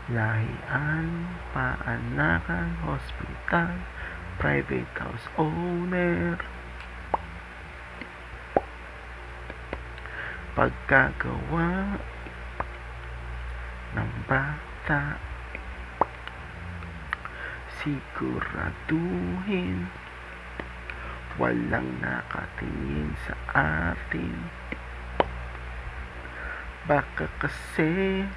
Lahian, paanakan, hospital, private house owner, pagkagawa ng bata, siguraduhin walang nakatingin sa atin. Baka kasi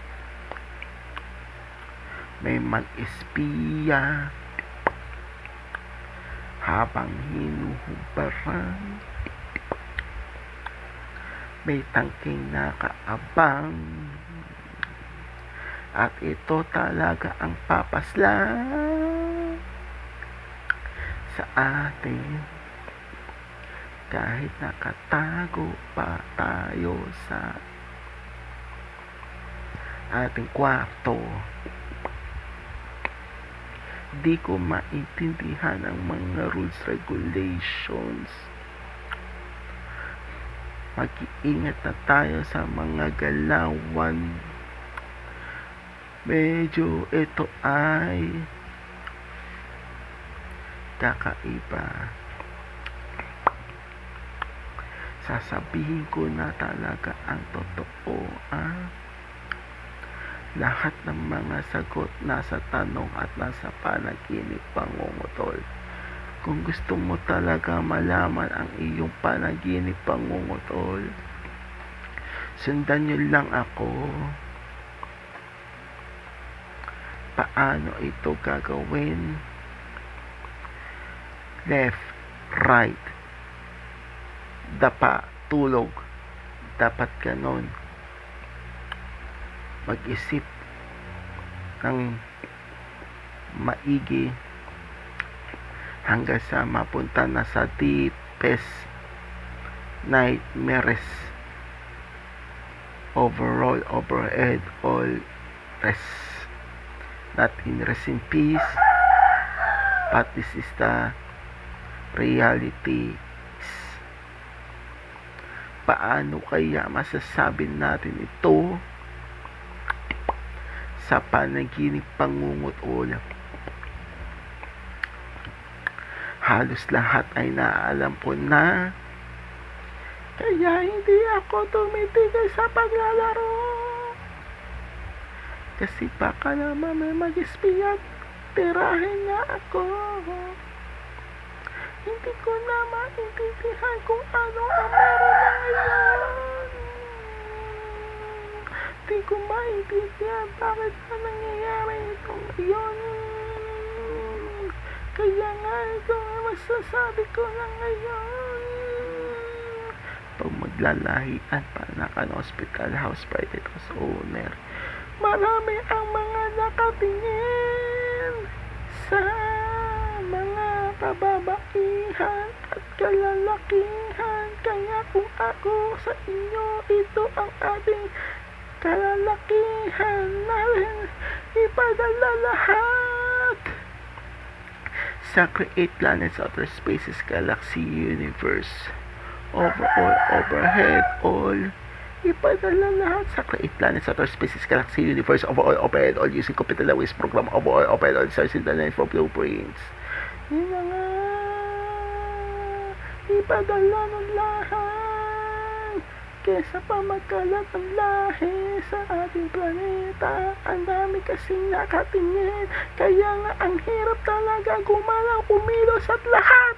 may mag-espiya habang hinuhubaran, may tangking nakaabang, at ito talaga ang papaslang sa atin kahit nakatago pa tayo sa ating kwarto. Di ko maintindihan ang mga rules, regulations. Mag-iingat na tayo sa mga galawan. Medyo ito ay kakaiba. Sasabihin ko na talaga ang totoo, lahat ng mga sagot nasa tanong at nasa panaginip pangungutol. Kung gusto mo talaga malaman ang iyong panaginip pangungutol, sundan nyo lang ako. Paano ito gagawin? Left, right, dapa, tulog. Dapat ganon. Mag-isip ng maigi hanggang sa mapunta na sa deepest nightmares. Overall, overhead, all rest. Not in rest in peace, but this is the reality. Paano kaya masasabi natin ito sa panaginip pangungutol? Halos lahat ay naalam ko na, kaya hindi ako tumitigil sa paglalaro. Kasi baka naman may mag-espiya at tirahin niya ako. Hindi ko na maintindihan kung ano ang meron na ngayon. Hindi ko maintindihan bakit na nangyayari itong iyon. Kaya nga ito ang masasabi ko na ngayon. Pag maglalahian, paanakan, hospital, house, private house owner, marami ang mga nakatingin sa mga kababaihan at kalalakihan. Kaya kung ako sa inyo, ito ang ating kalalakihan natin ipadala lahat sa create planets, outer spaces, galaxy, universe, overall, overhead, all. Ipadala lahat sa create planets, outer spaces, galaxy, universe, overall, overhead, all using computer language program, overall, overhead, all stars in the line for blueprints. Yun na nga, ipadala ng lahat kesa pa magkalat ang lahi sa ating planeta. Ang dami kasing nakatingin, kaya nga ang hirap talaga gumalaw, kumilos at lahat